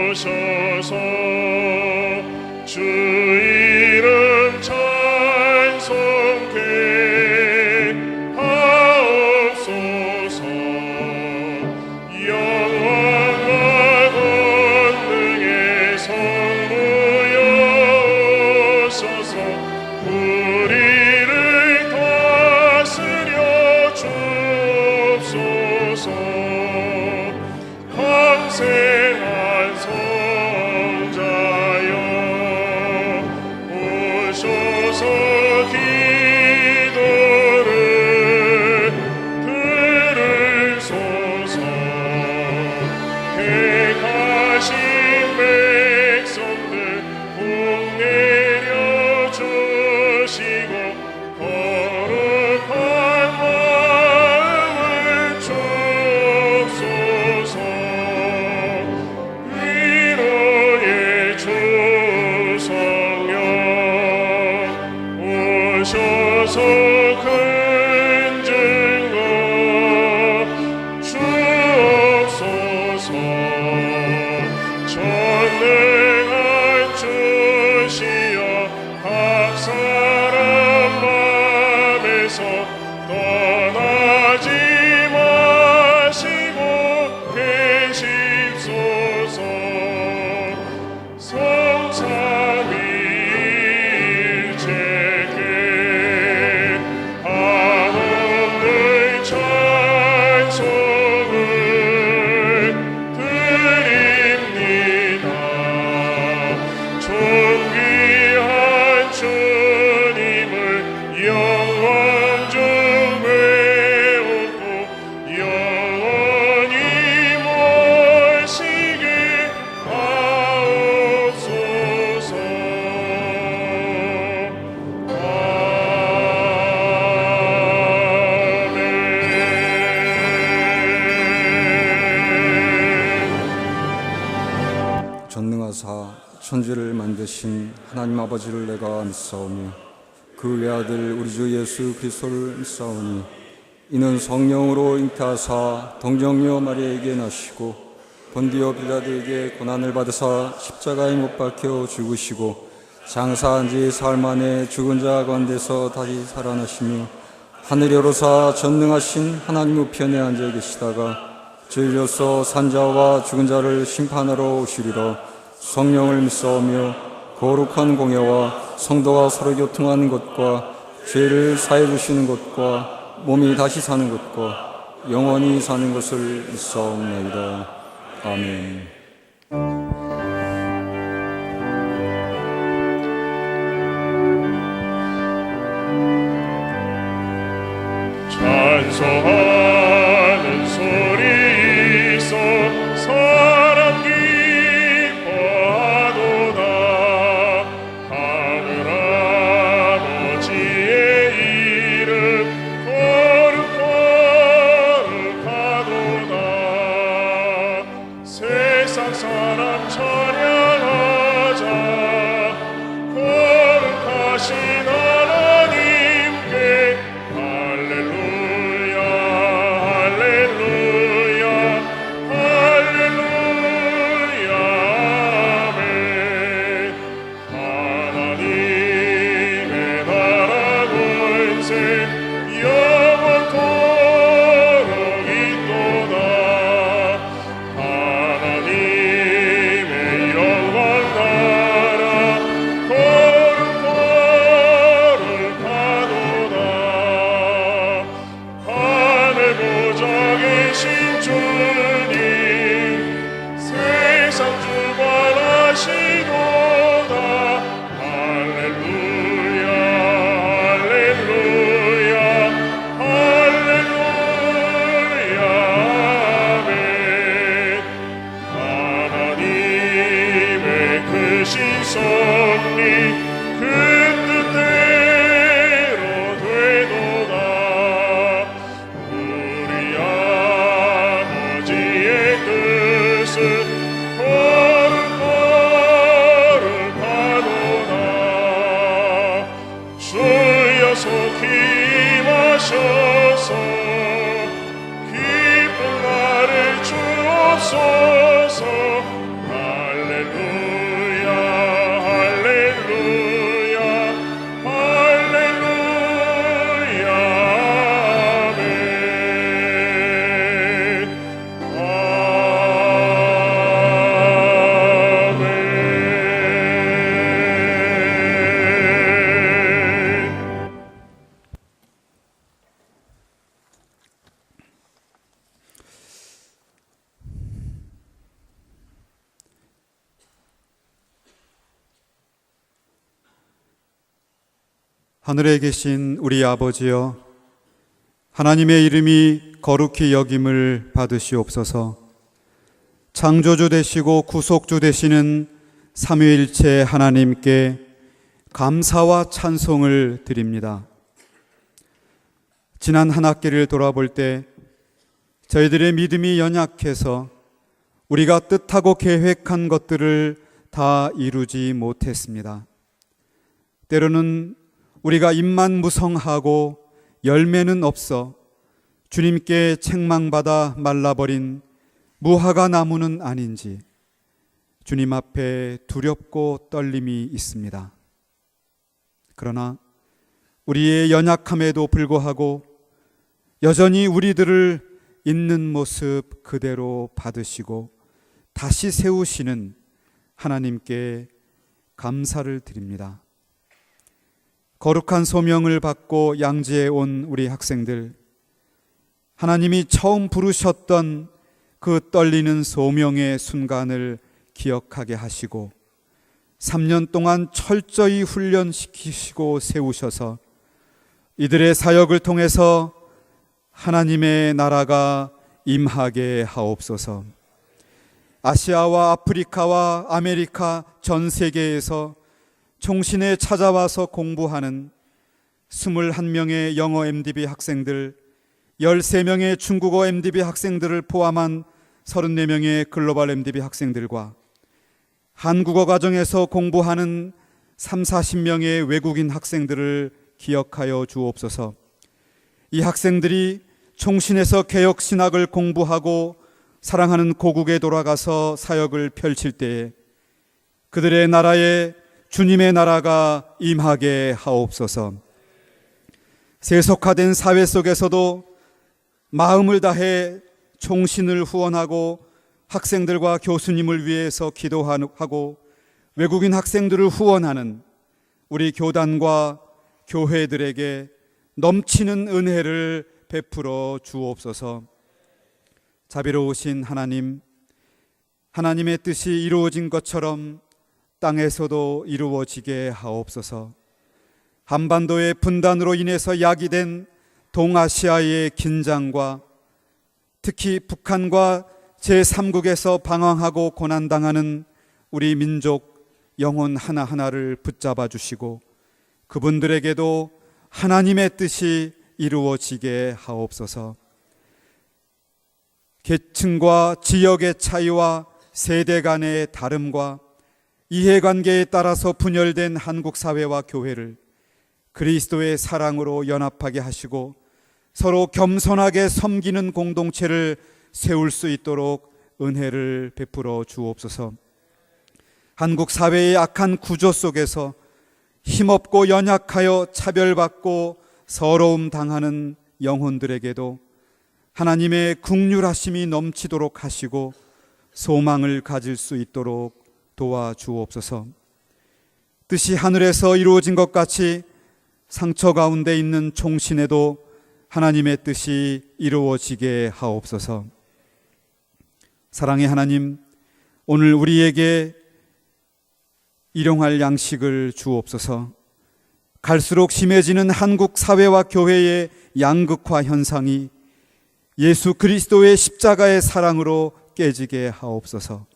전능하오셔서 주 이름 찬송케 하옵소서. 영광과 권능의 성부여오셔서 우리를 다스려 주옵소서. 강세한 성자여 오셔서 기도를 들으소서. 택하신 백성들 복 내려 주시고 거룩한 마음을 주옵소서. 위로의 주 성령 오셔서 큰 증거 주옵소서. 전능한 주시여 각 사람 맘에서 떠나지 마시고 계십소서. 성삼위일체께 한없는 찬송을 드립니다. 존귀한 주님을 영광 중 배우고 영원히 모시게 하옵소서. 아멘. 전능하사 천지를 만드신 하나님 아버지를 내가 믿사오며 그 외아들 우리 주 예수 그리스도를 믿사오니 이는 성령으로 잉태하사 동정녀 마리아에게 나시고 본디오 빌라도에게 고난을 받으사 십자가에 못 박혀 죽으시고 장사한 지 사흘 만에 죽은 자 가운데서 다시 살아나시며 하늘에 오르사 전능하신 하나님 우편에 앉아 계시다가 저희로서 산자와 죽은 자를 심판하러 오시리라. 성령을 믿사오며 거룩한 공예와 성도가 서로 교통하는 것과 죄를 사해 주시는 것과 몸이 다시 사는 것과 영원히 사는 것을 믿사옵나이다. 아멘. 찬송하는 소리 있어 사람 기뻐하도다. 하늘 아버지의 이름 거룩하도다. 세상 사람 찬양하자. 거룩하신 하나님께 할렐루야 할렐루야 할렐루야 아멘. 하나님의 나라 권세 영원토록 있도다. 하나님의 영광 나라 거룩하도다. 하늘 보좌 계신 주님 세상 주관하시도다. 할렐루야 할렐루야 할렐루야 아멘. 하나님의 크신 섭리 그 뜻대로 되도다. 우리 아버지의 뜻은 거룩하도다. 주여 속히 임하셔서 기쁜 날을 하늘에 계신 우리 아버지여, 하나님의 이름이 거룩히 여김을 받으시옵소서. 창조주 되시고 구속주 되시는 삼위일체 하나님께 감사와 찬송을 드립니다. 지난 한 학기를 돌아볼 때 저희들의 믿음이 연약해서 우리가 뜻하고 계획한 것들을 다 이루지 못했습니다. 때로는 우리가 입만 무성하고 열매는 없어 주님께 책망받아 말라버린 무화과 나무는 아닌지 주님 앞에 두렵고 떨림이 있습니다. 그러나 우리의 연약함에도 불구하고 여전히 우리들을 있는 모습 그대로 받으시고 다시 세우시는 하나님께 감사를 드립니다. 거룩한 소명을 받고 양지에 온 우리 학생들, 하나님이 처음 부르셨던 그 떨리는 소명의 순간을 기억하게 하시고 3년 동안 철저히 훈련시키시고 세우셔서 이들의 사역을 통해서 하나님의 나라가 임하게 하옵소서. 아시아와 아프리카와 아메리카 전 세계에서 총신에 찾아와서 공부하는 21명의 영어 MDB 학생들, 13명의 중국어 MDB 학생들을 포함한 34명의 글로벌 MDB 학생들과 한국어 과정에서 공부하는 30-40명의 외국인 학생들을 기억하여 주옵소서. 이 학생들이 총신에서 개혁신학을 공부하고 사랑하는 고국에 돌아가서 사역을 펼칠 때에 그들의 나라에 주님의 나라가 임하게 하옵소서. 세속화된 사회 속에서도 마음을 다해 총신을 후원하고 학생들과 교수님을 위해서 기도하고 외국인 학생들을 후원하는 우리 교단과 교회들에게 넘치는 은혜를 베풀어 주옵소서. 자비로우신 하나님, 하나님의 뜻이 이루어진 것처럼 땅에서도 이루어지게 하옵소서. 한반도의 분단으로 인해서 야기된 동아시아의 긴장과 특히 북한과 제3국에서 방황하고 고난당하는 우리 민족 영혼 하나하나를 붙잡아 주시고 그분들에게도 하나님의 뜻이 이루어지게 하옵소서. 계층과 지역의 차이와 세대 간의 다름과 이해관계에 따라서 분열된 한국 사회와 교회를 그리스도의 사랑으로 연합하게 하시고 서로 겸손하게 섬기는 공동체를 세울 수 있도록 은혜를 베풀어 주옵소서. 한국 사회의 악한 구조 속에서 힘없고 연약하여 차별받고 서러움 당하는 영혼들에게도 하나님의 긍휼하심이 넘치도록 하시고 소망을 가질 수 있도록 도와주옵소서. 뜻이 하늘에서 이루어진 것 같이 상처 가운데 있는 총신에도 하나님의 뜻이 이루어지게 하옵소서. 사랑의 하나님, 오늘 우리에게 일용할 양식을 주옵소서. 갈수록 심해지는 한국 사회와 교회의 양극화 현상이 예수 그리스도의 십자가의 사랑으로 깨지게 하옵소서.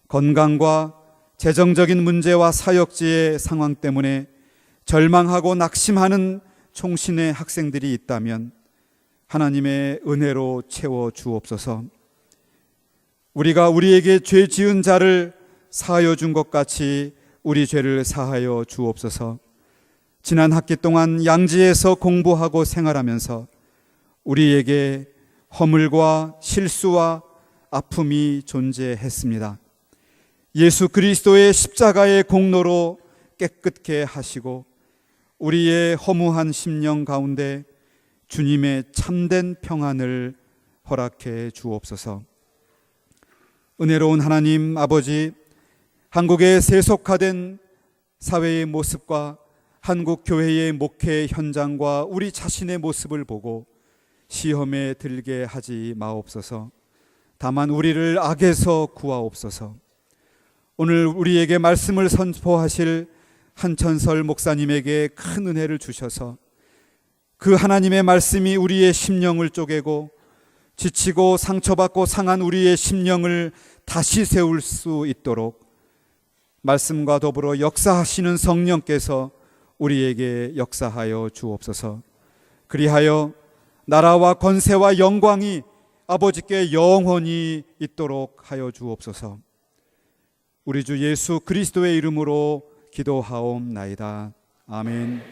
건강과 재정적인 문제와 사역지의 상황 때문에 절망하고 낙심하는 총신의 학생들이 있다면 하나님의 은혜로 채워 주옵소서. 우리가 우리에게 죄 지은 자를 사하여 준 것 같이 우리 죄를 사하여 주옵소서. 지난 학기 동안 양지에서 공부하고 생활하면서 우리에게 허물과 실수와 아픔이 존재했습니다. 예수 그리스도의 십자가의 공로로 깨끗게 하시고 우리의 허무한 심령 가운데 주님의 참된 평안을 허락해 주옵소서. 은혜로운 하나님 아버지, 한국의 세속화된 사회의 모습과 한국 교회의 목회 현장과 우리 자신의 모습을 보고 시험에 들게 하지 마옵소서. 다만 우리를 악에서 구하옵소서. 오늘 우리에게 말씀을 선포하실 한천설 목사님에게 큰 은혜를 주셔서 그 하나님의 말씀이 우리의 심령을 쪼개고 지치고 상처받고 상한 우리의 심령을 다시 세울 수 있도록 말씀과 더불어 역사하시는 성령께서 우리에게 역사하여 주옵소서. 그리하여 나라와 권세와 영광이 아버지께 영원히 있도록 하여 주옵소서. 우리 주 예수 그리스도의 이름으로 기도하옵나이다. 아멘.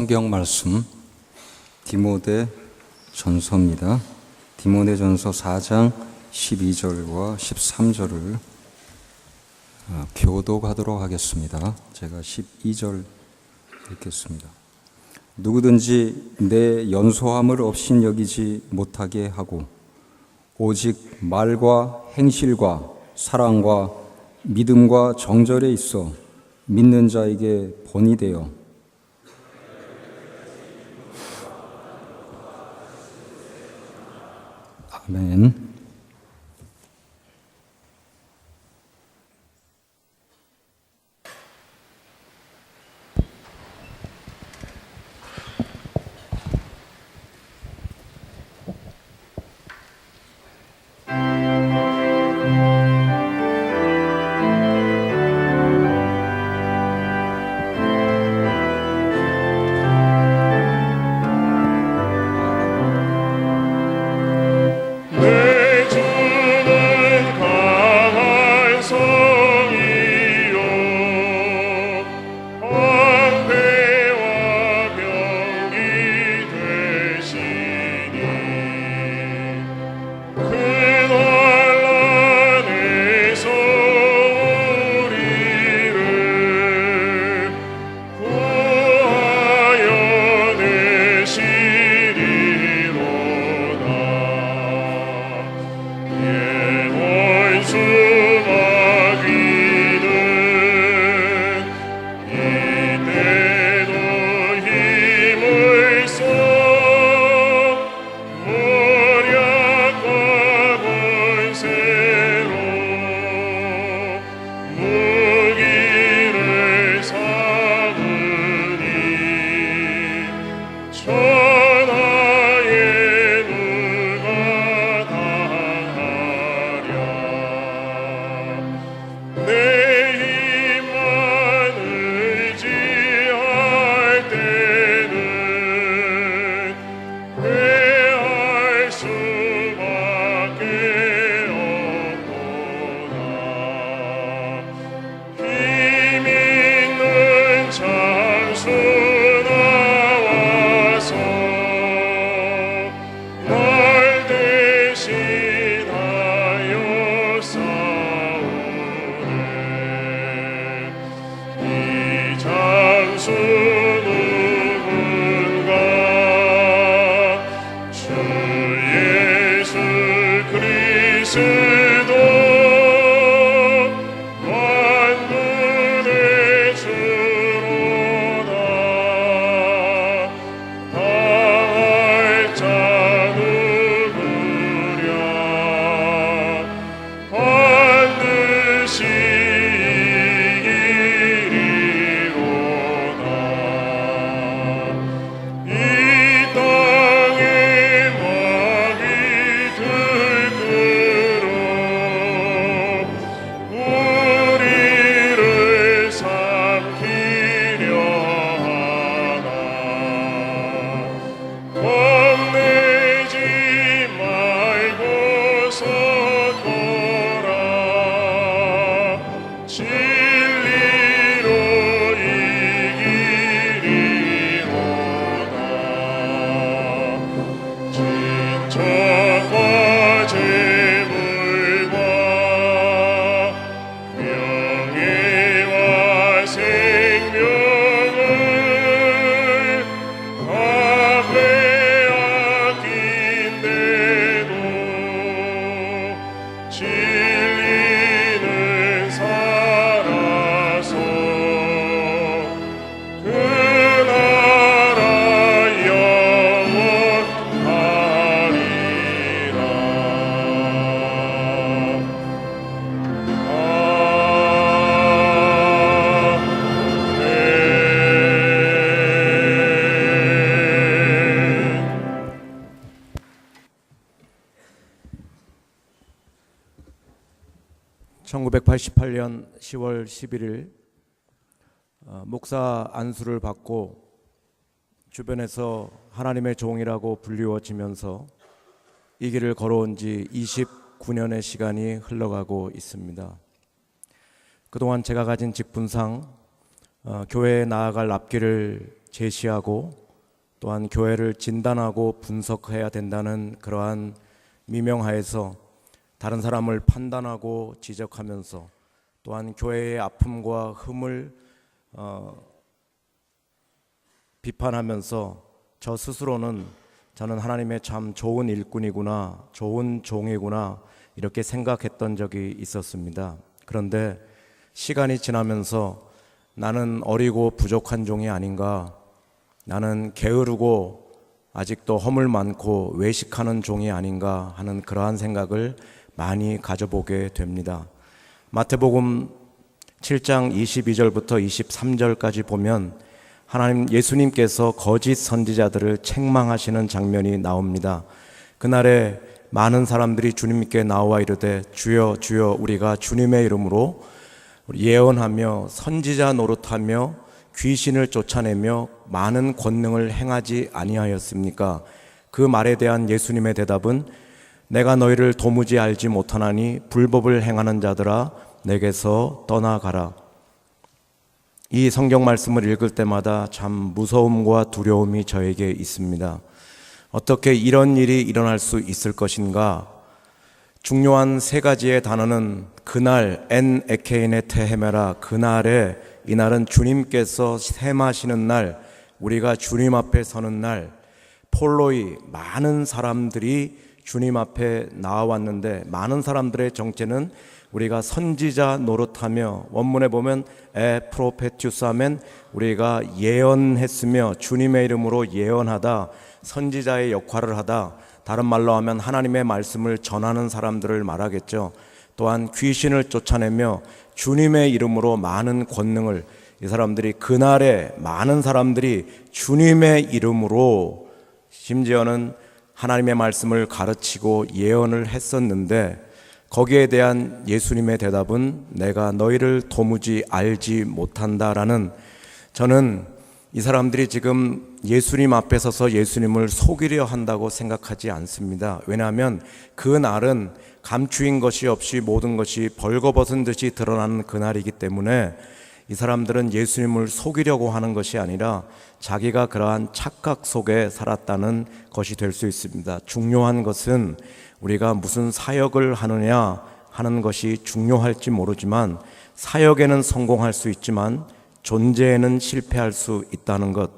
성경 말씀 디모데 전서입니다. 디모데 전서 4장 12절과 13절을 교독하도록 하겠습니다. 제가 12절 읽겠습니다. 누구든지 내 연소함을 없인 여기지 못하게 하고 오직 말과 행실과 사랑과 믿음과 정절에 있어 믿는 자에게 본이 되어 아멘. 내 1988년 10월 11일 목사 안수를 받고 주변에서 하나님의 종이라고 불리워지면서 이 길을 걸어온 지 29년의 시간이 흘러가고 있습니다. 그동안 제가 가진 직분상 교회에 나아갈 앞길을 제시하고 또한 교회를 진단하고 분석해야 된다는 그러한 미명하에서 다른 사람을 판단하고 지적하면서 또한 교회의 아픔과 흠을 비판하면서 저 스스로는 저는 하나님의 참 좋은 일꾼이구나, 좋은 종이구나 이렇게 생각했던 적이 있었습니다. 그런데 시간이 지나면서 나는 어리고 부족한 종이 아닌가, 나는 게으르고 아직도 허물 많고 외식하는 종이 아닌가 하는 그러한 생각을 많이 가져보게 됩니다. 마태복음 7장 22절부터 23절까지 보면 하나님 예수님께서 거짓 선지자들을 책망하시는 장면이 나옵니다. 그날에 많은 사람들이 주님께 나와 이르되 주여 주여 우리가 주님의 이름으로 예언하며 선지자 노릇하며 귀신을 쫓아내며 많은 권능을 행하지 아니하였습니까? 그 말에 대한 예수님의 대답은 내가 너희를 도무지 알지 못하나니 불법을 행하는 자들아 내게서 떠나가라. 이 성경 말씀을 읽을 때마다 참 무서움과 두려움이 저에게 있습니다. 어떻게 이런 일이 일어날 수 있을 것인가? 중요한 세 가지의 단어는 그날 엔 에케인의 테헤메라, 그날에, 이날은 주님께서 셈하시는 날, 우리가 주님 앞에 서는 날, 폴로이, 많은 사람들이 주님 앞에 나와왔는데 많은 사람들의 정체는 우리가 선지자 노릇하며, 원문에 보면 에 프로페투사멘, 우리가 예언했으며 주님의 이름으로 예언하다, 선지자의 역할을 하다, 다른 말로 하면 하나님의 말씀을 전하는 사람들을 말하겠죠. 또한 귀신을 쫓아내며 주님의 이름으로 많은 권능을, 이 사람들이 그날에 많은 사람들이 주님의 이름으로 심지어는 하나님의 말씀을 가르치고 예언을 했었는데 거기에 대한 예수님의 대답은 내가 너희를 도무지 알지 못한다라는, 저는 이 사람들이 지금 예수님 앞에 서서 예수님을 속이려 한다고 생각하지 않습니다. 왜냐하면 그 날은 감추인 것이 없이 모든 것이 벌거벗은 듯이 드러나는 그날이기 때문에 이 사람들은 예수님을 속이려고 하는 것이 아니라 자기가 그러한 착각 속에 살았다는 것이 될 수 있습니다. 중요한 것은 우리가 무슨 사역을 하느냐 하는 것이 중요할지 모르지만 사역에는 성공할 수 있지만 존재에는 실패할 수 있다는 것.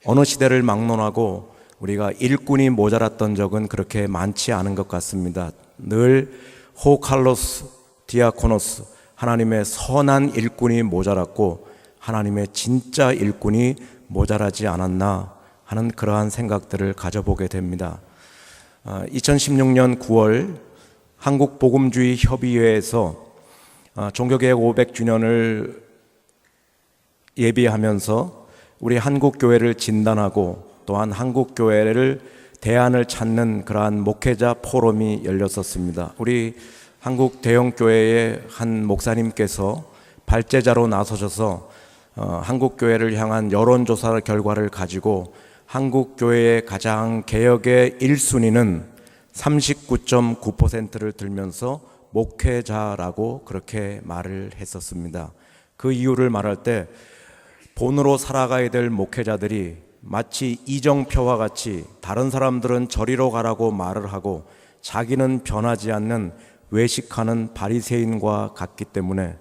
어느 시대를 막론하고 우리가 일꾼이 모자랐던 적은 그렇게 많지 않은 것 같습니다. 늘 호칼로스 디아코노스, 하나님의 선한 일꾼이 모자랐고 하나님의 진짜 일꾼이 모자라지 않았나 하는 그러한 생각들을 가져보게 됩니다. 2016년 9월 한국복음주의 협의회에서 종교개혁 500주년을 예비하면서 우리 한국교회를 진단하고 또한 한국교회를 대안을 찾는 그러한 목회자 포럼이 열렸었습니다. 우리 한국 대형교회의 한 목사님께서 발제자로 나서셔서 한국교회를 향한 여론조사 결과를 가지고 한국교회의 가장 개혁의 1순위는 39.9%를 들면서 목회자라고 그렇게 말을 했었습니다. 그 이유를 말할 때 본으로 살아가야 될 목회자들이 마치 이정표와 같이 다른 사람들은 저리로 가라고 말을 하고 자기는 변하지 않는 외식하는 바리새인과 같기 때문에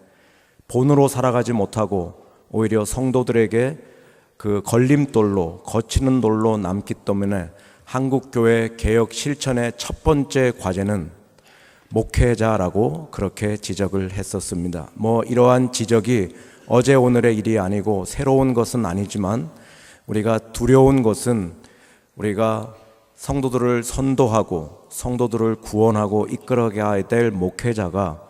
본으로 살아가지 못하고 오히려 성도들에게 그 걸림돌로, 거치는 돌로 남기 때문에 한국교회 개혁 실천의 첫 번째 과제는 목회자라고 그렇게 지적을 했었습니다. 이러한 지적이 어제 오늘의 일이 아니고 새로운 것은 아니지만 우리가 두려운 것은 우리가 성도들을 선도하고 성도들을 구원하고 이끌어가야 될 목회자가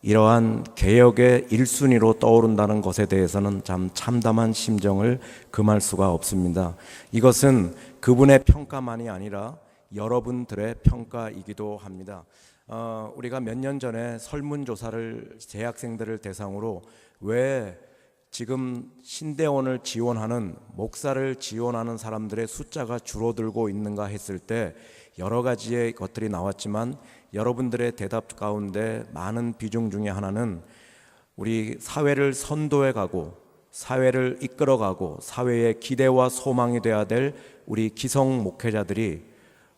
이러한 개혁의 1순위로 떠오른다는 것에 대해서는 참 참담한 심정을 금할 수가 없습니다. 이것은 그분의 평가만이 아니라 여러분들의 평가이기도 합니다. 우리가 몇 년 전에 설문조사를 재학생들을 대상으로 왜 지금 신대원을 지원하는 목사를 지원하는 사람들의 숫자가 줄어들고 있는가 했을 때 여러 가지의 것들이 나왔지만 여러분들의 대답 가운데 많은 비중 중에 하나는 우리 사회를 선도해 가고 사회를 이끌어가고 사회의 기대와 소망이 되어야 될 우리 기성 목회자들이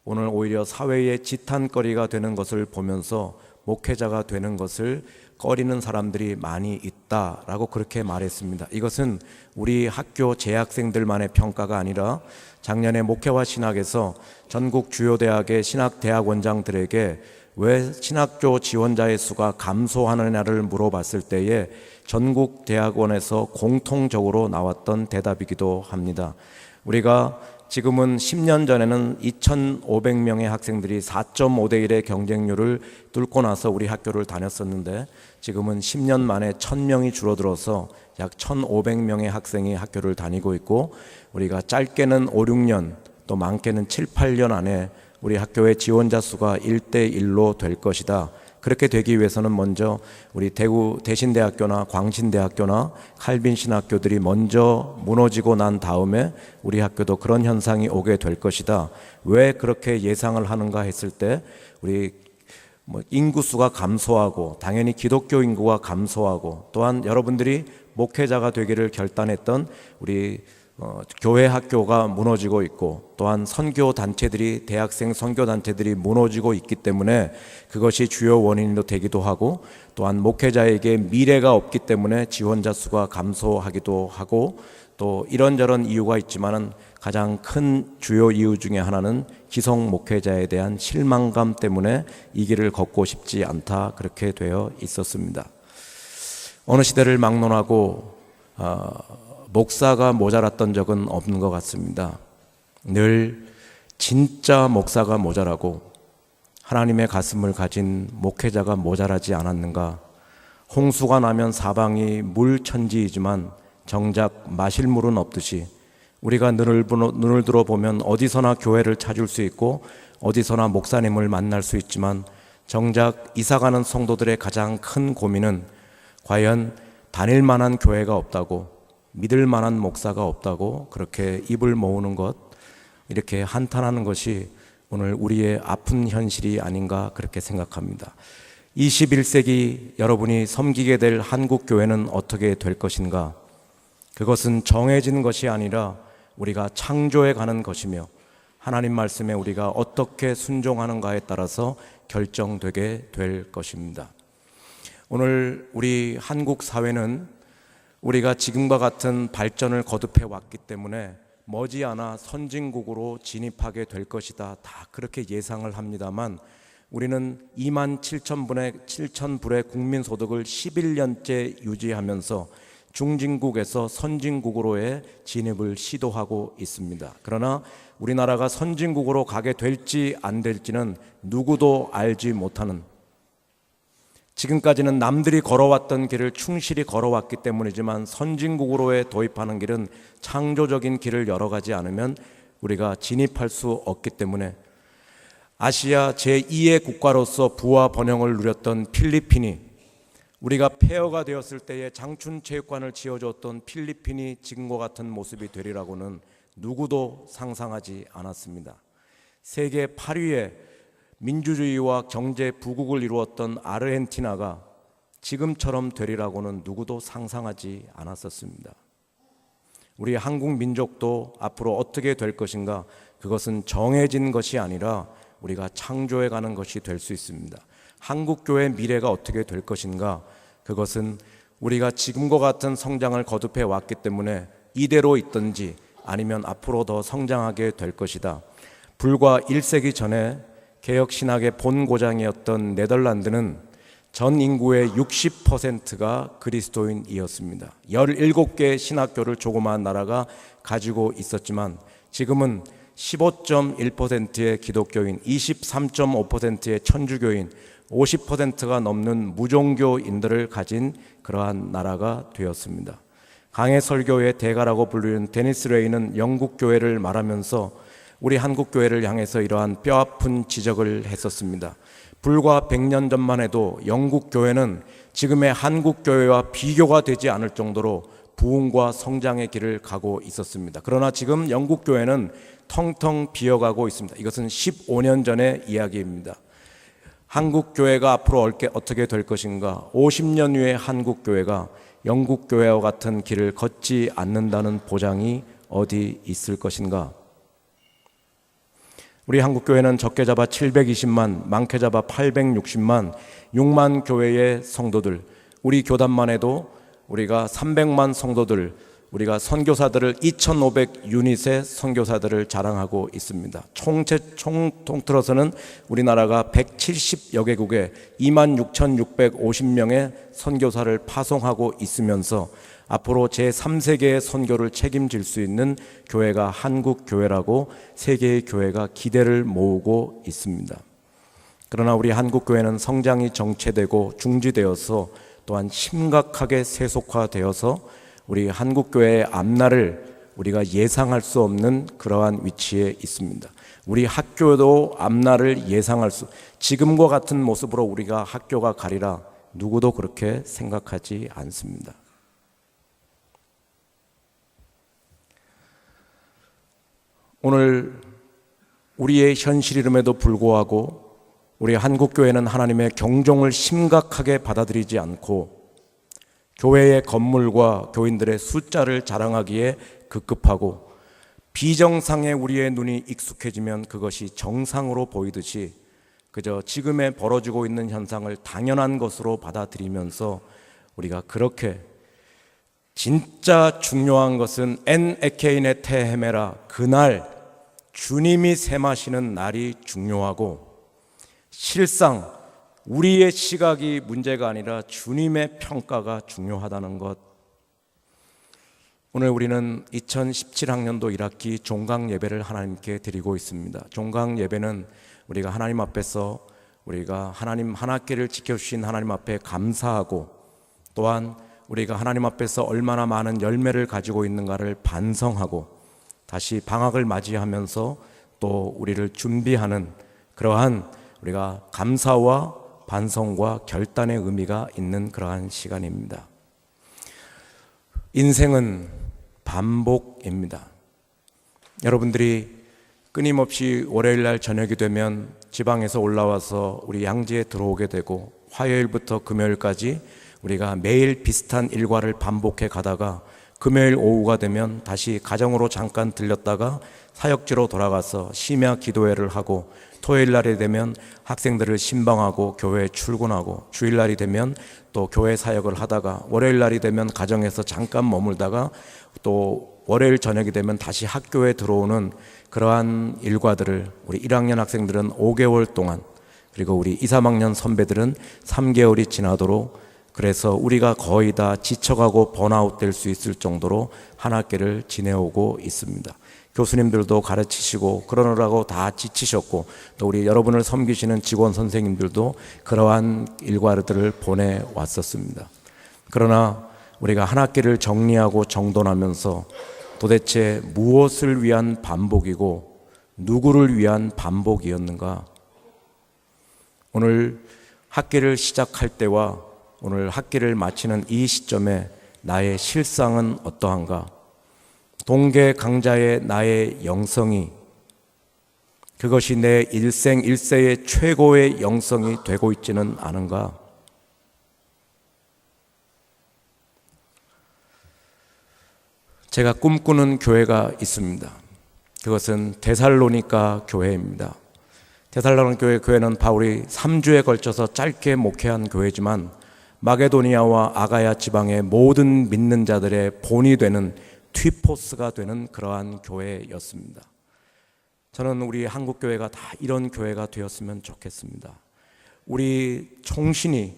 오늘 오히려 사회의 지탄거리가 되는 것을 보면서 목회자가 되는 것을 꺼리는 사람들이 많이 있다라고 그렇게 말했습니다. 이것은 우리 학교 재학생들만의 평가가 아니라 작년에 목회와 신학에서 전국 주요 대학의 신학대학원장들에게 왜 신학교 지원자의 수가 감소하느냐를 물어봤을 때에 전국 대학원에서 공통적으로 나왔던 대답이기도 합니다. 우리가 지금은 10년 전에는 2,500명의 학생들이 4.5대 1의 경쟁률을 뚫고 나서 우리 학교를 다녔었는데 지금은 10년 만에 1,000명이 줄어들어서 약 1,500명의 학생이 학교를 다니고 있고 우리가 짧게는 5, 6년 또 많게는 7, 8년 안에 우리 학교의 지원자 수가 1대1로 될 것이다. 그렇게 되기 위해서는 먼저 우리 대구 대신대학교나 광신대학교나 칼빈신학교들이 먼저 무너지고 난 다음에 우리 학교도 그런 현상이 오게 될 것이다. 왜 그렇게 예상을 하는가 했을 때 우리 인구수가 감소하고 당연히 기독교 인구가 감소하고 또한 여러분들이 목회자가 되기를 결단했던 우리 교회 학교가 무너지고 있고 또한 선교 단체들이 대학생 선교 단체들이 무너지고 있기 때문에 그것이 주요 원인도 되기도 하고 또한 목회자에게 미래가 없기 때문에 지원자 수가 감소하기도 하고 또 이런저런 이유가 있지만은 가장 큰 주요 이유 중에 하나는 기성 목회자에 대한 실망감 때문에 이 길을 걷고 싶지 않다 그렇게 되어 있었습니다. 어느 시대를 막론하고 목사가 모자랐던 적은 없는 것 같습니다. 늘 진짜 목사가 모자라고 하나님의 가슴을 가진 목회자가 모자라지 않았는가. 홍수가 나면 사방이 물천지이지만 정작 마실 물은 없듯이 우리가 눈을 들어보면 어디서나 교회를 찾을 수 있고 어디서나 목사님을 만날 수 있지만 정작 이사가는 성도들의 가장 큰 고민은 과연 다닐 만한 교회가 없다고 믿을 만한 목사가 없다고 그렇게 입을 모으는 것, 이렇게 한탄하는 것이 오늘 우리의 아픈 현실이 아닌가 그렇게 생각합니다. 21세기 여러분이 섬기게 될 한국교회는 어떻게 될 것인가? 그것은 정해진 것이 아니라 우리가 창조해 가는 것이며 하나님 말씀에 우리가 어떻게 순종하는가에 따라서 결정되게 될 것입니다. 오늘 우리 한국 사회는 우리가 지금과 같은 발전을 거듭해 왔기 때문에 머지않아 선진국으로 진입하게 될 것이다. 다 그렇게 예상을 합니다만 우리는 27,000불의 국민소득을 11년째 유지하면서 중진국에서 선진국으로의 진입을 시도하고 있습니다. 그러나 우리나라가 선진국으로 가게 될지 안 될지는 누구도 알지 못하는, 지금까지는 남들이 걸어왔던 길을 충실히 걸어왔기 때문이지만 선진국으로의 도입하는 길은 창조적인 길을 열어가지 않으면 우리가 진입할 수 없기 때문에 아시아 제2의 국가로서 부와 번영을 누렸던 필리핀이, 우리가 폐허가 되었을 때에 장춘체육관을 지어줬던 필리핀이 지금과 같은 모습이 되리라고는 누구도 상상하지 않았습니다. 세계 8위의 민주주의와 경제 부국을 이루었던 아르헨티나가 지금처럼 되리라고는 누구도 상상하지 않았었습니다. 우리 한국 민족도 앞으로 어떻게 될 것인가, 그것은 정해진 것이 아니라 우리가 창조해 가는 것이 될 수 있습니다. 한국교회의 미래가 어떻게 될 것인가, 그것은 우리가 지금과 같은 성장을 거듭해 왔기 때문에 이대로 있든지 아니면 앞으로 더 성장하게 될 것이다. 불과 1세기 전에 개혁신학의 본고장이었던 네덜란드는 전 인구의 60%가 그리스도인이었습니다. 17개의 신학교를 조그마한 나라가 가지고 있었지만 지금은 15.1%의 기독교인, 23.5%의 천주교인, 50%가 넘는 무종교인들을 가진 그러한 나라가 되었습니다. 강해 설교의 대가라고 불리는 데니스 레이는 영국 교회를 말하면서 우리 한국 교회를 향해서 이러한 뼈아픈 지적을 했었습니다. 불과 100년 전만 해도 영국 교회는 지금의 한국 교회와 비교가 되지 않을 정도로 부흥과 성장의 길을 가고 있었습니다. 그러나 지금 영국 교회는 텅텅 비어가고 있습니다. 이것은 15년 전의 이야기입니다. 한국 교회가 앞으로 어떻게 될 것인가? 50년 후에 한국 교회가 영국 교회와 같은 길을 걷지 않는다는 보장이 어디 있을 것인가? 우리 한국 교회는 적게 잡아 720만, 많게 잡아 860만, 6만 교회의 성도들, 우리 교단만 해도 우리가 300만 성도들, 우리가 선교사들을 2,500 유닛의 선교사들을 자랑하고 있습니다. 통틀어서는 우리나라가 170여 개국에 26,650명의 선교사를 파송하고 있으면서 앞으로 제3세계의 선교를 책임질 수 있는 교회가 한국 교회라고 세계의 교회가 기대를 모으고 있습니다. 그러나 우리 한국 교회는 성장이 정체되고 중지되어서 또한 심각하게 세속화되어서 우리 한국 교회의 앞날을 우리가 예상할 수 없는 그러한 위치에 있습니다. 우리 학교도 앞날을 지금과 같은 모습으로 우리가 학교가 가리라 누구도 그렇게 생각하지 않습니다. 오늘 우리의 현실임에도 불구하고 우리 한국교회는 하나님의 경종을 심각하게 받아들이지 않고 교회의 건물과 교인들의 숫자를 자랑하기에 급급하고 비정상에 우리의 눈이 익숙해지면 그것이 정상으로 보이듯이 그저 지금에 벌어지고 있는 현상을 당연한 것으로 받아들이면서 우리가 그렇게 진짜 중요한 것은 엔 에케인의 테헤메라, 그날 주님이 셈하시는 날이 중요하고 실상 우리의 시각이 문제가 아니라 주님의 평가가 중요하다는 것. 오늘 우리는 2017학년도 1학기 종강 예배를 하나님께 드리고 있습니다. 종강 예배는 우리가 하나님 앞에서 우리가 하나님 한 학기를 지켜주신 하나님 앞에 감사하고 또한 우리가 하나님 앞에서 얼마나 많은 열매를 가지고 있는가를 반성하고 다시 방학을 맞이하면서 또 우리를 준비하는 그러한 우리가 감사와 반성과 결단의 의미가 있는 그러한 시간입니다. 인생은 반복입니다. 여러분들이 끊임없이 월요일날 저녁이 되면 지방에서 올라와서 우리 양지에 들어오게 되고 화요일부터 금요일까지 우리가 매일 비슷한 일과를 반복해 가다가 금요일 오후가 되면 다시 가정으로 잠깐 들렸다가 사역지로 돌아가서 심야 기도회를 하고 토요일 날이 되면 학생들을 신방하고 교회에 출근하고 주일날이 되면 또 교회 사역을 하다가 월요일 날이 되면 가정에서 잠깐 머물다가 또 월요일 저녁이 되면 다시 학교에 들어오는 그러한 일과들을 우리 1학년 학생들은 5개월 동안 그리고 우리 2, 3학년 선배들은 3개월이 지나도록 그래서 우리가 거의 다 지쳐가고 번아웃 될 수 있을 정도로 한 학기를 지내오고 있습니다. 교수님들도 가르치시고 그러느라고 다 지치셨고 또 우리 여러분을 섬기시는 직원 선생님들도 그러한 일과들을 보내왔었습니다. 그러나 우리가 한 학기를 정리하고 정돈하면서 도대체 무엇을 위한 반복이고 누구를 위한 반복이었는가? 오늘 학기를 시작할 때와 오늘 학기를 마치는 이 시점에 나의 실상은 어떠한가? 동계 강자의 나의 영성이 그것이 내 일생 일세의 최고의 영성이 되고 있지는 않은가? 제가 꿈꾸는 교회가 있습니다. 그것은 데살로니가 교회입니다. 데살로니가 교회는 바울이 3주에 걸쳐서 짧게 목회한 교회지만 마게도니아와 아가야 지방의 모든 믿는 자들의 본이 되는 튀포스가 되는 그러한 교회였습니다. 저는 우리 한국교회가 다 이런 교회가 되었으면 좋겠습니다. 우리 총신이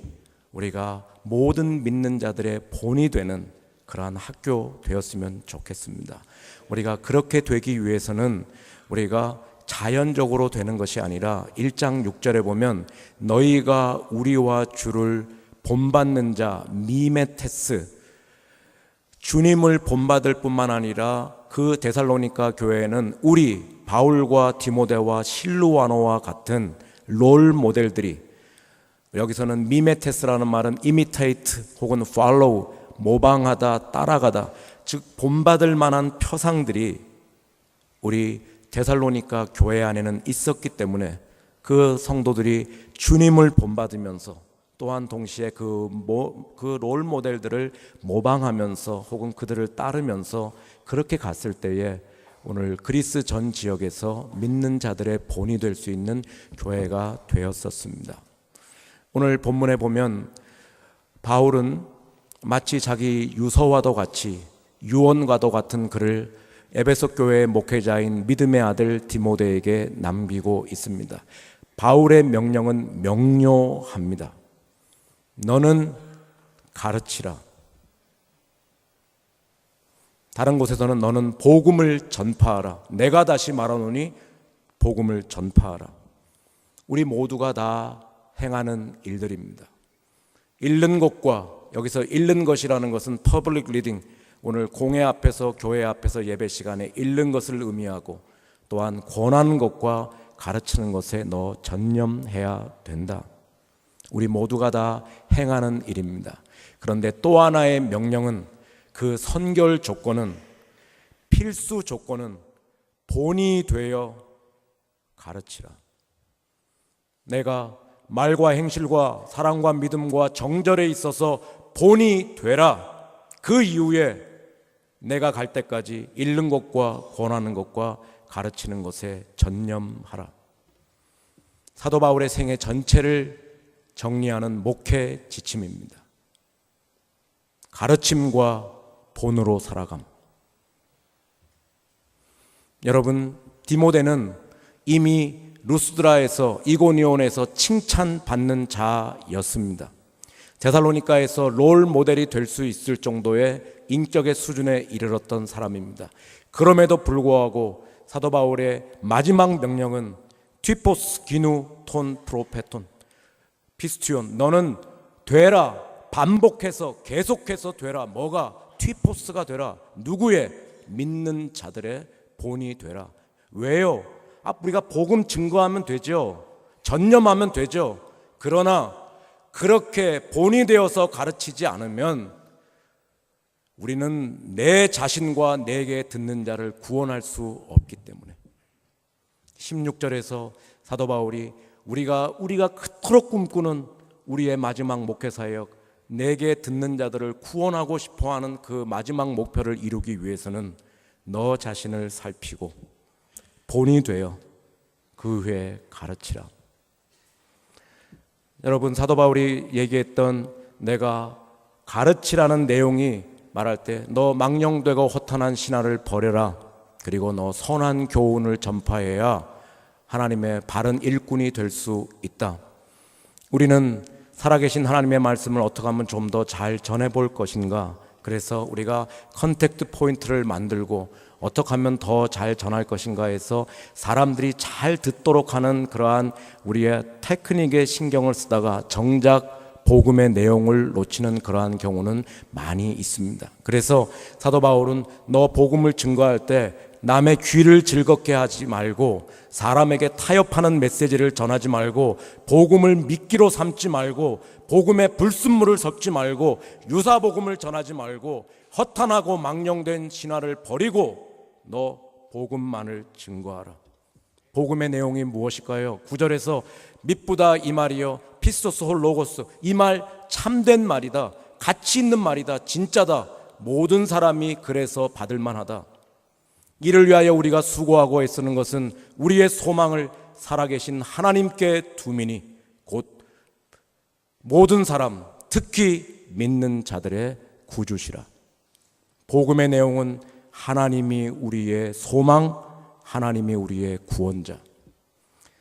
우리가 모든 믿는 자들의 본이 되는 그러한 학교 되었으면 좋겠습니다. 우리가 그렇게 되기 위해서는 우리가 자연적으로 되는 것이 아니라 1장 6절에 보면 너희가 우리와 주를 본받는 자 미메테스 주님을 본받을 뿐만 아니라 그 데살로니가 교회에는 우리 바울과 디모데와 실루아노와 같은 롤 모델들이 여기서는 미메테스라는 말은 imitate 혹은 follow, 모방하다, 따라가다, 즉 본받을 만한 표상들이 우리 데살로니가 교회 안에는 있었기 때문에 그 성도들이 주님을 본받으면서 또한 동시에 그 롤 모델들을 모방하면서 혹은 그들을 따르면서 그렇게 갔을 때에 오늘 그리스 전 지역에서 믿는 자들의 본이 될 수 있는 교회가 되었었습니다. 오늘 본문에 보면 바울은 마치 자기 유서와도 같이 유언과도 같은 글을 에베소 교회의 목회자인 믿음의 아들 디모데에게 남기고 있습니다. 바울의 명령은 명료합니다. 너는 가르치라. 다른 곳에서는 너는 복음을 전파하라. 내가 다시 말하노니 복음을 전파하라. 우리 모두가 다 행하는 일들입니다. 읽는 것과, 여기서 읽는 것이라는 것은 퍼블릭 리딩, 오늘 공회 앞에서 교회 앞에서 예배 시간에 읽는 것을 의미하고, 또한 권하는 것과 가르치는 것에 너 전념해야 된다. 우리 모두가 다 행하는 일입니다. 그런데 또 하나의 명령은, 그 선결 조건은, 필수 조건은 본이 되어 가르치라. 내가 말과 행실과 사랑과 믿음과 정절에 있어서 본이 되라. 그 이후에 내가 갈 때까지 읽는 것과 권하는 것과 가르치는 것에 전념하라. 사도 바울의 생애 전체를 정리하는 목회 지침입니다. 가르침과 본으로 살아감. 여러분, 디모데는 이미 루스드라에서, 이고니온에서 칭찬받는 자였습니다. 데살로니가에서 롤 모델이 될 수 있을 정도의 인격의 수준에 이르렀던 사람입니다. 그럼에도 불구하고 사도 바울의 마지막 명령은 튀포스 기누 톤 프로페톤 피스티온, 너는 되라. 반복해서 계속해서 되라. 뭐가? 튀포스가 되라. 누구의? 믿는 자들의 본이 되라. 왜요? 우리가 복음 증거하면 되죠. 전념하면 되죠. 그러나 그렇게 본이 되어서 가르치지 않으면 우리는 내 자신과 내게 듣는 자를 구원할 수 없기 때문에 16절에서 사도 바울이 우리가 그토록 꿈꾸는 우리의 마지막 목회 사역, 내게 듣는 자들을 구원하고 싶어하는 그 마지막 목표를 이루기 위해서는 너 자신을 살피고 본이 되어 그 후에 가르치라. 여러분, 사도 바울이 얘기했던 내가 가르치라는 내용이 말할 때 너 망령되고 허탄한 신화를 버려라. 그리고 너 선한 교훈을 전파해야 하나님의 바른 일꾼이 될 수 있다. 우리는 살아계신 하나님의 말씀을 어떻게 하면 좀 더 잘 전해볼 것인가. 그래서 우리가 컨택트 포인트를 만들고 어떻게 하면 더 잘 전할 것인가 해서 사람들이 잘 듣도록 하는 그러한 우리의 테크닉에 신경을 쓰다가 정작 복음의 내용을 놓치는 그러한 경우는 많이 있습니다. 그래서 사도 바울은 너 복음을 증거할 때 남의 귀를 즐겁게 하지 말고, 사람에게 타협하는 메시지를 전하지 말고, 복음을 미끼로 삼지 말고, 복음에 불순물을 섞지 말고, 유사복음을 전하지 말고, 허탄하고 망령된 신화를 버리고 너 복음만을 증거하라. 복음의 내용이 무엇일까요? 9절에서 미쁘다 이 말이요 피스토스 홀 로고스, 이 말 참된 말이다, 가치 있는 말이다, 진짜다, 모든 사람이 그래서 받을 만하다. 이를 위하여 우리가 수고하고 애쓰는 것은 우리의 소망을 살아계신 하나님께 두미니 곧 모든 사람, 특히 믿는 자들의 구주시라. 복음의 내용은 하나님이 우리의 소망, 하나님이 우리의 구원자.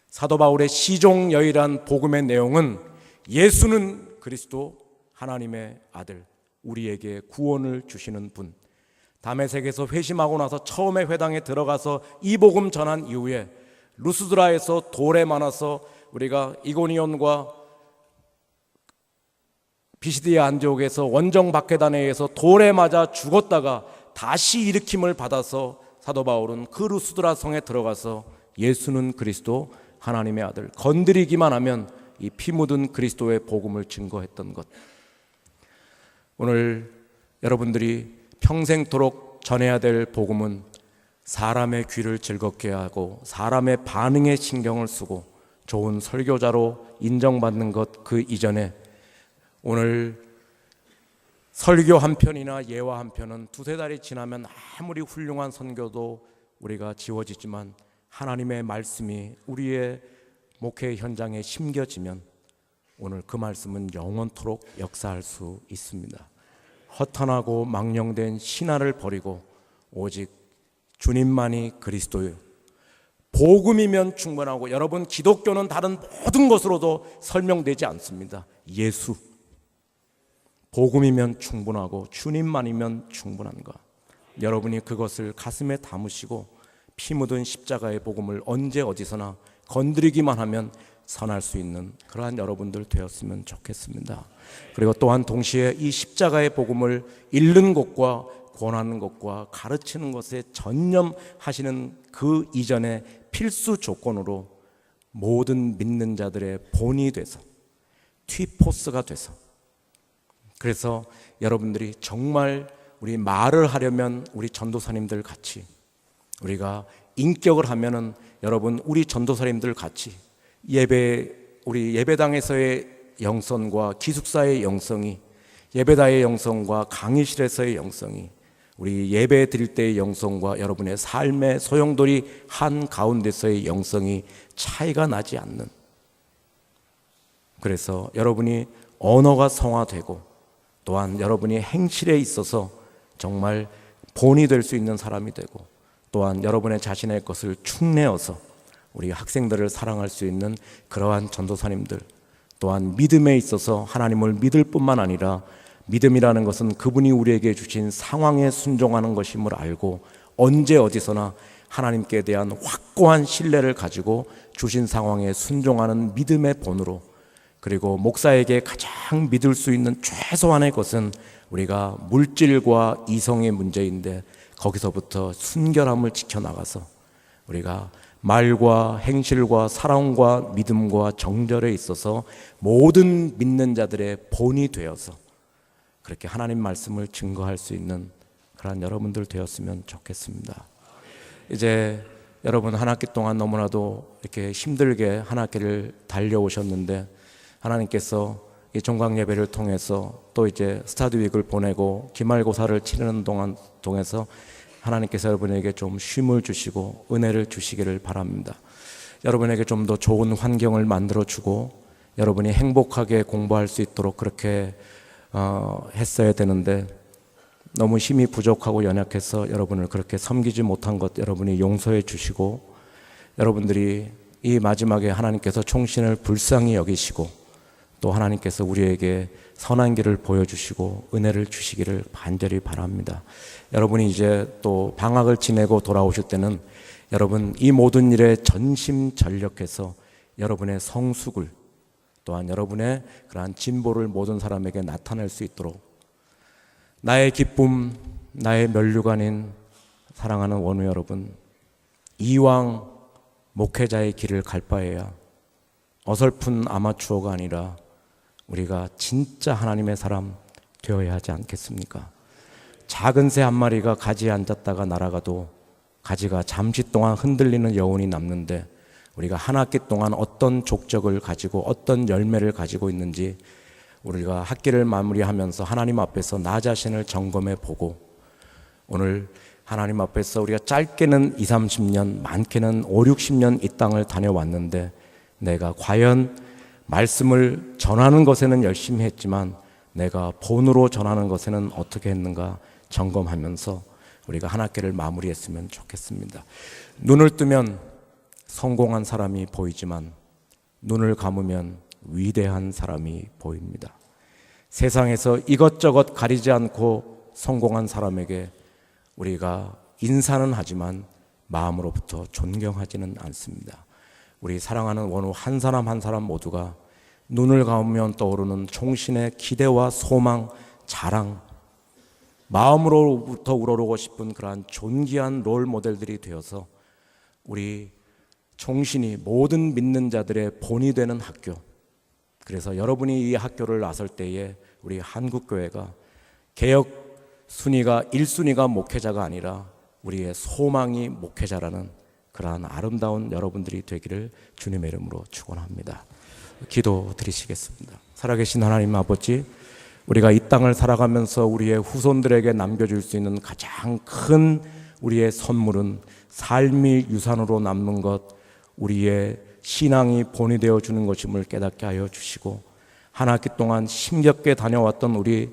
사도 바울의 시종여일한 복음의 내용은 예수는 그리스도, 하나님의 아들, 우리에게 구원을 주시는 분. 다메섹에서 회심하고 나서 처음에 회당에 들어가서 이 복음 전한 이후에 루스드라에서 돌에 많아서 우리가 이고니온과 비시디아 안디옥에서 원정 박해단에 의해서 돌에 맞아 죽었다가 다시 일으킴을 받아서 사도 바울은 그 루스드라 성에 들어가서 예수는 그리스도 하나님의 아들, 건드리기만 하면 이 피 묻은 그리스도의 복음을 증거했던 것. 오늘 여러분들이 평생토록 전해야 될 복음은 사람의 귀를 즐겁게 하고 사람의 반응에 신경을 쓰고 좋은 설교자로 인정받는 것 그 이전에 오늘 설교 한 편이나 예화 한 편은 두세 달이 지나면 아무리 훌륭한 선교도 우리가 지워지지만 하나님의 말씀이 우리의 목회 현장에 심겨지면 오늘 그 말씀은 영원토록 역사할 수 있습니다. 허탄하고 망령된 신화를 버리고 오직 주님만이 그리스도요. 복음이면 충분하고, 여러분, 기독교는 다른 모든 것으로도 설명되지 않습니다. 예수. 복음이면 충분하고 주님만이면 충분한 것. 여러분이 그것을 가슴에 담으시고 피 묻은 십자가의 복음을 언제 어디서나 건드리기만 하면 선할 수 있는 그러한 여러분들 되었으면 좋겠습니다. 그리고 또한 동시에 이 십자가의 복음을 읽는 것과 권하는 것과 가르치는 것에 전념하시는 그 이전에 필수 조건으로 모든 믿는 자들의 본이 돼서 튀포스가 돼서, 그래서 여러분들이 정말 우리 말을 하려면 우리 전도사님들 같이, 우리가 인격을 하면은 여러분 우리 전도사님들 같이 우리 예배당에서의 영성과 기숙사의 영성이, 예배당의 영성과 강의실에서의 영성이, 우리 예배 드릴 때의 영성과 여러분의 삶의 소용돌이 한 가운데서의 영성이 차이가 나지 않는, 그래서 여러분이 언어가 성화되고 또한 여러분이 행실에 있어서 정말 본이 될 수 있는 사람이 되고, 또한 여러분의 자신의 것을 축내어서 우리 학생들을 사랑할 수 있는 그러한 전도사님들, 또한 믿음에 있어서 하나님을 믿을 뿐만 아니라 믿음이라는 것은 그분이 우리에게 주신 상황에 순종하는 것임을 알고 언제 어디서나 하나님께 대한 확고한 신뢰를 가지고 주신 상황에 순종하는 믿음의 본으로, 그리고 목사에게 가장 믿을 수 있는 최소한의 것은 우리가 물질과 이성의 문제인데 거기서부터 순결함을 지켜나가서 우리가 말과 행실과 사랑과 믿음과 정절에 있어서 모든 믿는 자들의 본이 되어서 그렇게 하나님 말씀을 증거할 수 있는 그런 여러분들 되었으면 좋겠습니다. 이제 여러분 한 학기 동안 너무나도 이렇게 힘들게 한 학기를 달려오셨는데, 하나님께서 이 종강 예배를 통해서 또 이제 스타드윅을 보내고 기말고사를 치르는 동안 통해서 하나님께서 여러분에게 좀 쉼을 주시고 은혜를 주시기를 바랍니다. 여러분에게 좀 더 좋은 환경을 만들어 주고 여러분이 행복하게 공부할 수 있도록 그렇게 했어야 되는데 너무 힘이 부족하고 연약해서 여러분을 그렇게 섬기지 못한 것 여러분이 용서해 주시고, 여러분들이 이 마지막에 하나님께서 총신을 불쌍히 여기시고 또 하나님께서 우리에게 선한 길을 보여주시고 은혜를 주시기를 간절히 바랍니다. 여러분이 이제 또 방학을 지내고 돌아오실 때는 여러분 이 모든 일에 전심전력해서 여러분의 성숙을, 또한 여러분의 그러한 진보를 모든 사람에게 나타낼 수 있도록, 나의 기쁨, 나의 면류관인 사랑하는 원우 여러분, 이왕 목회자의 길을 갈 바에야 어설픈 아마추어가 아니라 우리가 진짜 하나님의 사람 되어야 하지 않겠습니까? 작은 새 한 마리가 가지에 앉았다가 날아가도 가지가 잠시 동안 흔들리는 여운이 남는데, 우리가 한 학기 동안 어떤 족적을 가지고 어떤 열매를 가지고 있는지 우리가 학기를 마무리하면서 하나님 앞에서 나 자신을 점검해 보고, 오늘 하나님 앞에서 우리가 짧게는 20, 30년, 많게는 5, 60년 이 땅을 다녀왔는데 내가 과연 말씀을 전하는 것에는 열심히 했지만 내가 본으로 전하는 것에는 어떻게 했는가 점검하면서 우리가 한 학기를 마무리했으면 좋겠습니다. 눈을 뜨면 성공한 사람이 보이지만 눈을 감으면 위대한 사람이 보입니다. 세상에서 이것저것 가리지 않고 성공한 사람에게 우리가 인사는 하지만 마음으로부터 존경하지는 않습니다. 우리 사랑하는 원우 한 사람 한 사람 모두가 눈을 감으면 떠오르는 총신의 기대와 소망, 자랑, 마음으로부터 우러러고 싶은 그러한 존귀한 롤 모델들이 되어서 우리 총신이 모든 믿는 자들의 본이 되는 학교, 그래서 여러분이 이 학교를 나설 때에 우리 한국교회가 개혁 순위가 1순위가 목회자가 아니라 우리의 소망이 목회자라는 그러한 아름다운 여러분들이 되기를 주님의 이름으로 축원합니다. 기도 드리시겠습니다. 살아계신 하나님 아버지, 우리가 이 땅을 살아가면서 우리의 후손들에게 남겨줄 수 있는 가장 큰 우리의 선물은 삶이 유산으로 남는 것, 우리의 신앙이 본이 되어 주는 것임을 깨닫게 하여 주시고, 한 학기 동안 힘겹게 달려왔던 우리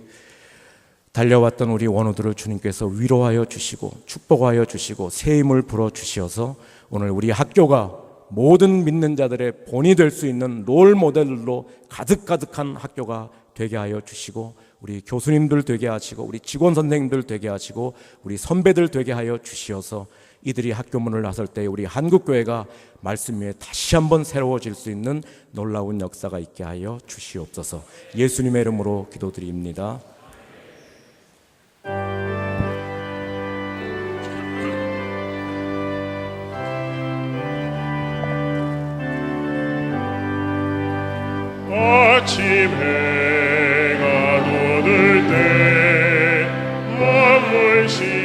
원우들을 주님께서 위로하여 주시고 축복하여 주시고 새 힘을 불어 주시어서 오늘 우리 학교가 모든 믿는 자들의 본이 될 수 있는 롤 모델로 가득가득한 학교가 되게 하여 주시고, 우리 교수님들 되게 하시고 우리 직원 선생님들 되게 하시고 우리 선배들 되게 하여 주시어서 이들이 학교 문을 나설 때 우리 한국교회가 말씀 위에 다시 한번 새로워질 수 있는 놀라운 역사가 있게 하여 주시옵소서. 예수님의 이름으로 기도드립니다. 아침 해가 돋을 때 만물 신선하여라.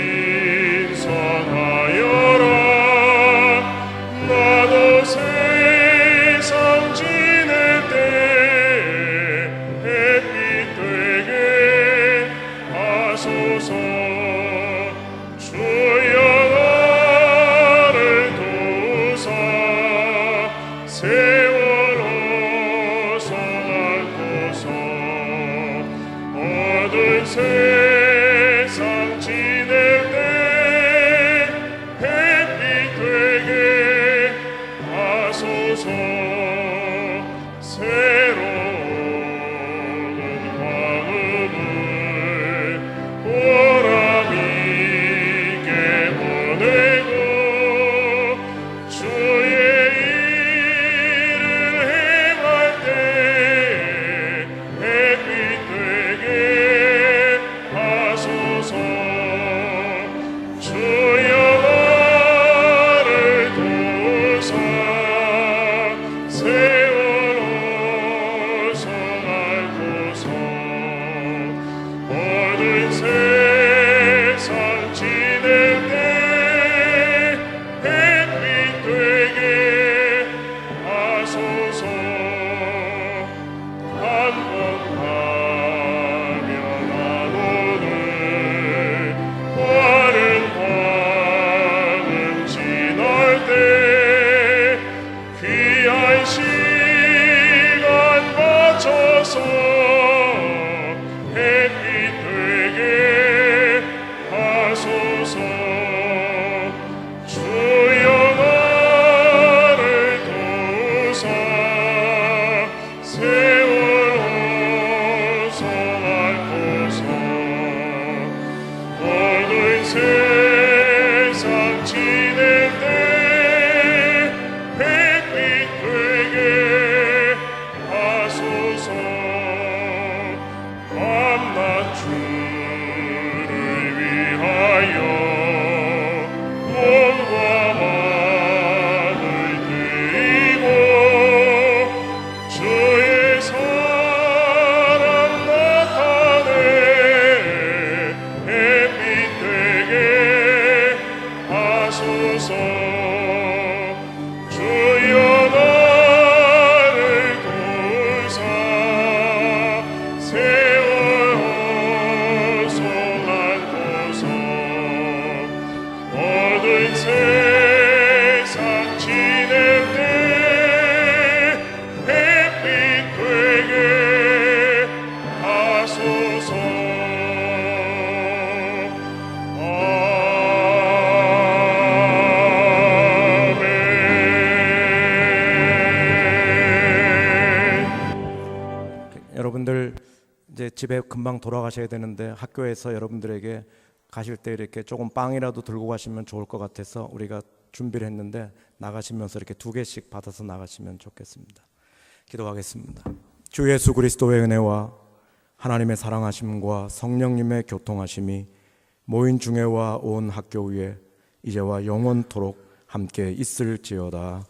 나도 세상 지낼 때 햇빛 되게 하소서. 주여 나를 도우사 세상 지낼 때 햇빛 되게 하소서. 새로운 마음을 보람 있게 보내고 주의 일을 행할 때 햇빛 되게 주여 나를 도우사 세월호 성할고서. 모든 세상 지낼 때 햇빛 되게 하소서. 한복하며 나오는 빠른 밤은 지날 때 귀한 시간 맞춰서 햇빛 되게 하소서. 주여 나를 도우사 세월호 성할고서. 모든 세상 지낼 때 햇빛 되게 하소서. 밤낮 주를 위하여 몸과 마음을 드리고 주의 사랑 나타내 햇빛 되게 하소서. 주여 나를 도우사 세월호 성할고서. 모든 세상 지낼 때 햇빛 되게 하소서. 여러분들 이제 집에 금방 돌아가셔야 되는데 학교에서 여러분들에게 가실 때 이렇게 조금 빵이라도 들고 가시면 좋을 것 같아서 우리가 준비를 했는데 나가시면서 이렇게 2개씩 받아서 나가시면 좋겠습니다. 기도하겠습니다. 주 예수 그리스도의 은혜와 하나님의 사랑하심과 성령님의 교통하심이 모인 중에와 온 학교 위에 이제와 영원토록 함께 있을지어다.